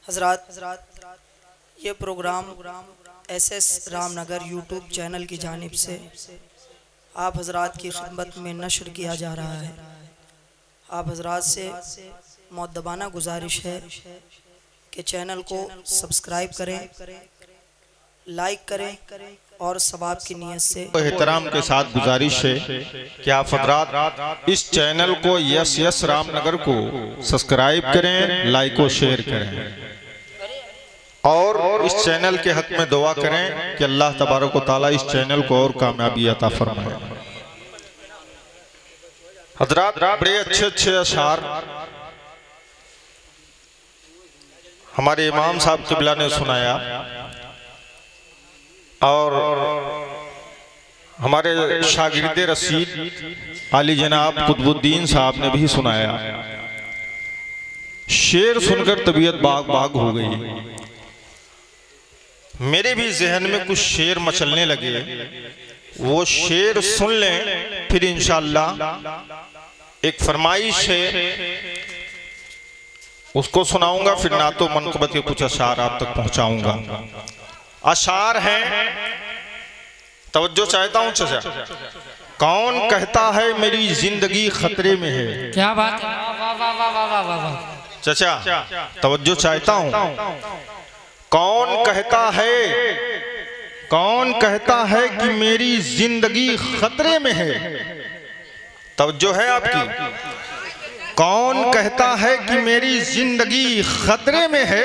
हज़रात ये program SS Ramnagar YouTube channel की जानिब से आप हज़रात की खिदमत में नशर किया जा रहा है। आप हज़रात से मुअद्दबाना गुजारिश है कि चैनल को सब्सक्राइब करें, लाइक करें और सवाब की नीयत से एहतराम के साथ गुजारिश है कि आप हज़रात इस चैनल को यस रामनगर को सब्सक्राइब करें, लाइक और शेयर करें और इस चैनल के हक में दुआ करें कि अल्लाह तबारक व तआला इस चैनल को और कामयाबी अता फरमाए। हज़रात बड़े अच्छे अशार हमारे इमाम साहब क़िबला ने सुनाया और हमारे शागिर्द रसीद आली जनाब कुतुबुद्दीन साहब ने भी सुनाया। शेर सुनकर तबीयत बाग बाग हो गई। मेरे भी जहन में कुछ शेर मचलने लगे। वो शेर सुन लें फिर इंशाअल्लाह एक फरमाइश है उसको सुनाऊंगा, फिर नातो मनक़बत के कुछ अशार आप तक पहुंचाऊंगा। अशार हैं, तवज्जो चाहता हूं चाचा। कौन कहता है मेरी जिंदगी खतरे में है? क्या बात है, वाह वाह वाह वाह वाह वाह। चाचा तवज्जो चाहता हूं। कौन कहता है कि मेरी जिंदगी खतरे में है? तवज्जो है आपकी? कौन कहता है कि मेरी जिंदगी खतरे में है?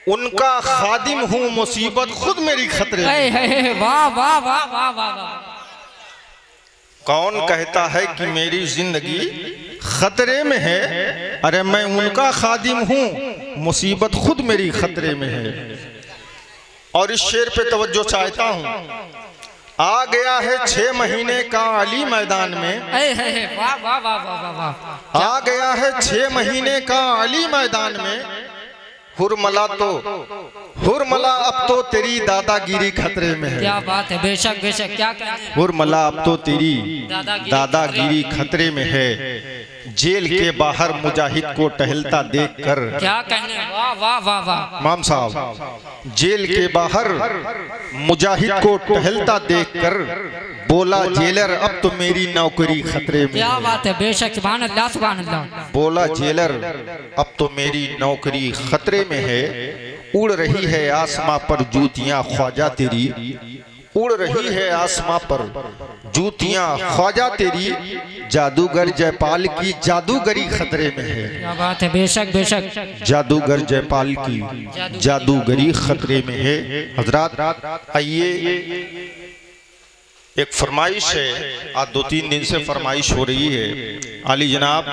उनका खादिम हूं, मुसीबत खुद मेरी खतरे में है। वाह वाह वाह वाह वाह। कौन कहता है कि मेरी जिंदगी खतरे में है? अरे मैं उनका खादिम हूं, मुसीबत खुद मेरी खतरे में है। और इस शेर पे तवज्जो चाहता हूं। आ गया है 6 महीने का अली मैदान में। वाह वाह वाह वाह वाह। आ गया है 6 महीने का अली मैदान में। हुरमला अब तो तेरी दादागिरी खतरे में है। क्या बात है, बेशक बेशक। क्या हुरमला अब तो तेरी दादागिरी खतरे में है। जेल के बाहर मुजाहिद को टहलता देखकर क्या कहने, वाह वाह वाह वाह। इमाम साहब, जेल के बाहर मुजाहिद को टहलता देखकर बोला जेलर अब तो मेरी नौकरी खतरे में। क्या बात है, बेशक। सुभान अल्लाह सुभान अल्लाह। बोला जेलर अब तो मेरी नौकरी खतरे में है। उड़ रही है आसमां पर जूतियां ख्वाजा तेरी। उड़ रही है आसमां पर जूतियां ख्वाजा तेरी। जादूगर जयपाल की जादूगरी खतरे में है। क्या बात है, बेशक बेशक। जादूगर जयपाल की जादूगरी खतरे में है। हजरात आइए, एक फरमाइश है, आज 2-3 दिन से फरमाइश हो रही है। आली जनाब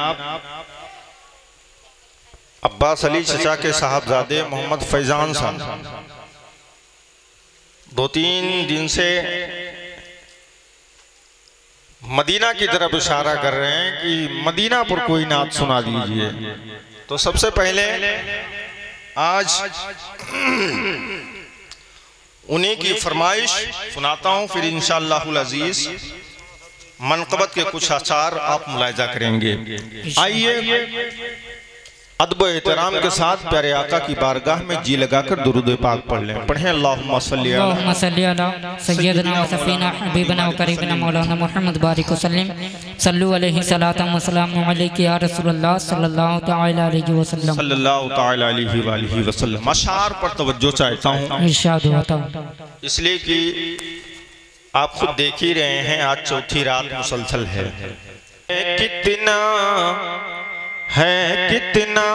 अब्बास अली चचा के साहबजादे मोहम्मद फैजान साहब 2-3 दिन से मदीना की तरफ इशारा कर रहे हैं कि मदीना पर कोई नात सुना दीजिए। तो सबसे पहले आज उन्हीं की फरमाइश सुनाता हूं, फिर इंशाअल्लाहुल अजीज मनक़बत के कुछ अशार आप मुलाहिजा करेंगे। आइए अदब एहतराम के साथ प्यारे आका की बारगाह में जी लगाकर दुरूद पाक पढ़ लें। पढ़ें अल्लाहुम्मा सल्ली अला सय्यदना व सफीना हबीबना व करीबना मौलाना मुहम्मद बारिक वसल्लम सल्लु अलैहि सलातम व सलाम अलैका या रसूलल्लाह सल्लल्लाहु तआला अलैहि वसल्लम सल्लल्लाहु तआला अलैहि वसल्लम। अशार पर तवज्जो चाहता हूं, इरशाद बताओ। इसलिए कि आप खुद देख ही रहे हैं आज चौथी रात मुसलसल है। कितना है, कितना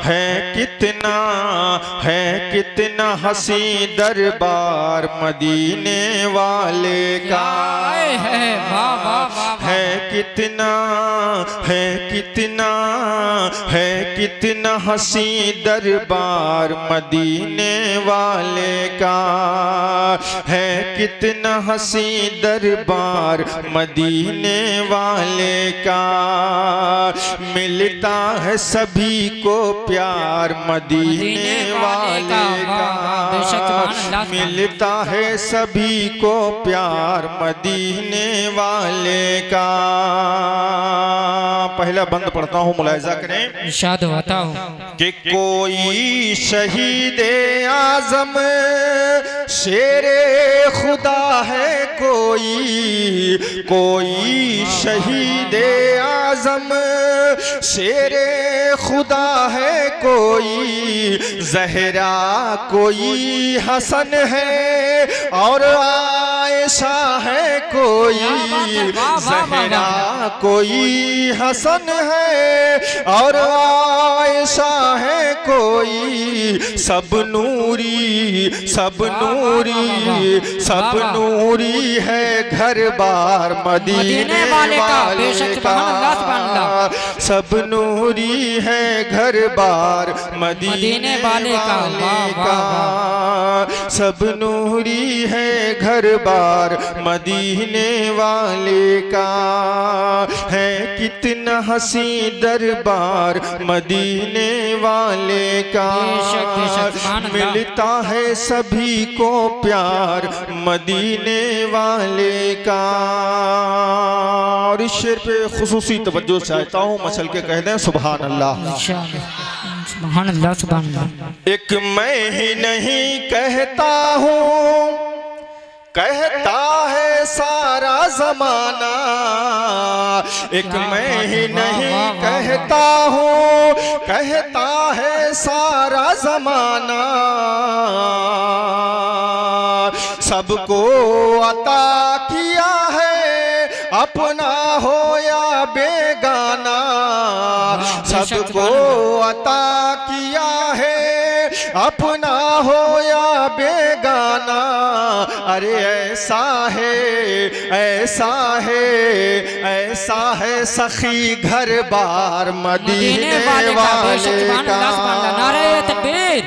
है, कितना है, कितना हसी दरबार मदीने वाले का है। कितना है, कितना है, कितना हसी दरबार मदीने वाले का है। कितना हसी दरबार मदीने वाले का। मिल मिलता है सभी को प्यार मदीने वाले का, मिलता है सभी को प्यार मदीने वाले का। पहला बंद पढ़ता हूँ, मुलाहिजा करें। इरशाद होता हो कि कोई शहीदे आजम शेरे खुदा है, कोई शहीदे आजम शेरे खुदा है, कोई जहरा कोई हसन है और आयशा है, कोई जहरा कोई हसन है और आयशा है, कोई सब नूरी सब नूरी सब नूरी है घर बार मदीने वाले का, सब नूरी है घर बार मदीने वाले का, सब नूरी है घर बार मदीने वाले का। है कितना हसी दरबार मदीने वाले का, मिलता है सभी को प्यार मदीने वाले का। और इस शेर पे खुसूसी तवज्जो चाहता हूँ, मसल के कह दें सुभान अल्लाह, सुभान अल्लाह, सुभान अल्लाह। एक मैं ही नहीं कहता हूँ, कहता है सारा जमाना, एक मैं ही नहीं कहता हूँ, कहता है सारा जमाना। सबको अता किया है अपना हो या बेगाना, सबको अता किया है अपना हो या बेगाना। अरे ऐसा है ऐसा है ऐसा है सखी घर बार मदीने वाले का। नारे तकबीर,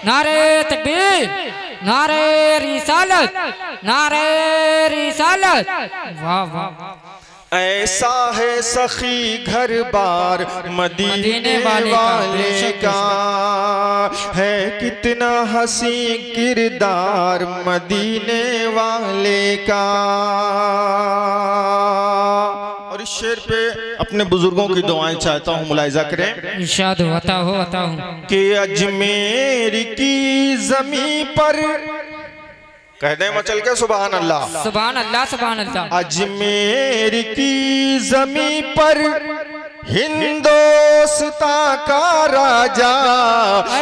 नारे तकबीर, नारे रिसालत, नारे रिसालत। वाह वाह। ऐसा है सखी घर बार मदीने वाले का, है कितना हसी किरदार मदीने वाले का। और इस शेर पे अपने बुजुर्गों की दुआएं चाहता हूँ, मुलाहिजा करें। इरशाद होता हो कि अजमेर की जमी पर कह दें मचल के सुभान अल्लाह, सुभान अल्लाह, सुभान अल्लाह। अजमेर की जमी पर हिंदोस्तां का राजा,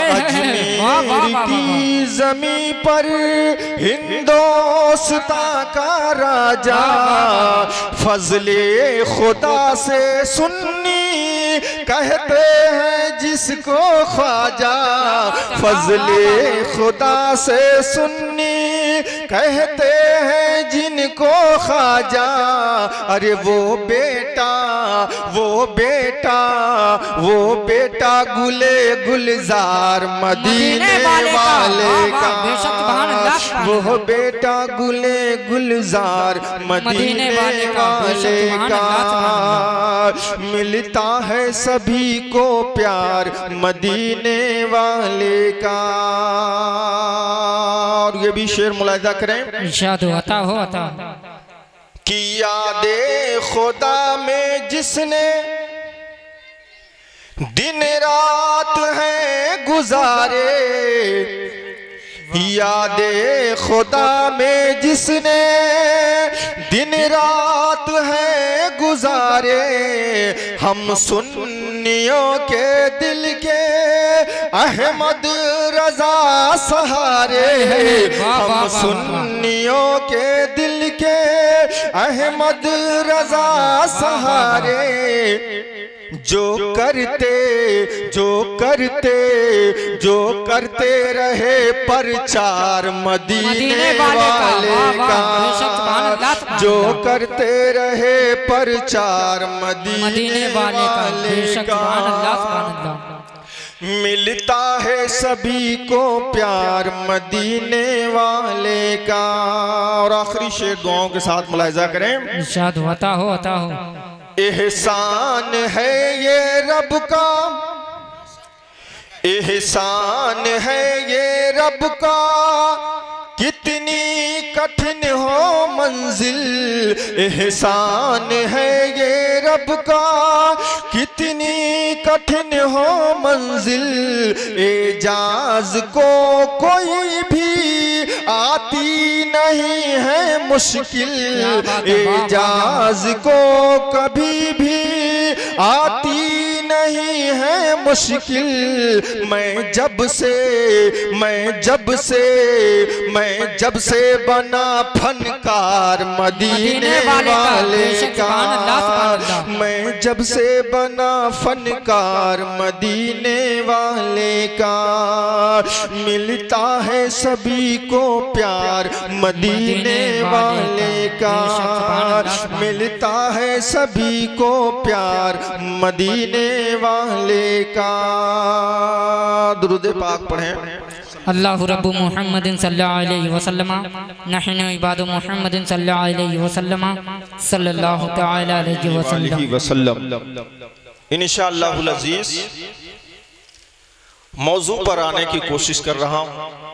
अजमेर की जमी पर हिंदोस्तां का राजा, फजले खुदा से सुन्नी कहते हैं जिसको ख्वाजा, फजले खुदा से सुन्नी कहते हैं जिनको ख्वाजा। अरे वो बेटा वो बेटा वो बेटा गुले गुलजार मदीने वाले का, वो बेटा गुले गुलजार मदीने वाले का। मिलता है सभी को प्यार मदीने वाले का। और ये भी शेर मुलाहिजा करें। इरशाद होता हो कि यादे खुदा में जिसने दिन रात है गुजारे, यादे खुदा में जिसने दिन रात है गुजारे, हम सुन्नियों के दिल के अहमद रजा सहारे, हम सुन्नियों के दिल के अहमद रजा सहारे। जो करते रहे प्रचार मदीने वाले का, जो करते रहे प्रचार मदीने वाले का। मिलता है सभी को प्यार मदीने वाले का। और आखिरी शेर दुआओं के साथ मुलाहिजा करें। इरशाद होता हो एहसान है ये रब का, एहसान है ये रब का, कितनी कठिन हो मंजिल। एहसान है ये रब का, कितनी कठिन हो मंजिल। एजाज को कोई भी आती नहीं है मुश्किल। एजाज को कभी भी आती नहीं है मुश्किल। मैं जब से बना फनकार मदीने वाले का, मैं जब से बना फनकार मदीने वाले का, मिलता है सभी को प्यार मदीने वाले का, मिलता है सभी को प्यार मदीने वाले का। दुरूद पाक पढ़ें। अल्लाहु रब्बु मुहम्मदिन सल्लल्लाहु अलैहि वसल्लम नहनु इबादु मुहम्मदिन सल्लल्लाहु अलैहि वसल्लम सल्लल्लाहु तआला अलैहि वसल्लम। इंशाअल्लाहुल अज़ीज़ मौजू पर आने की कोशिश कर रहा हूँ।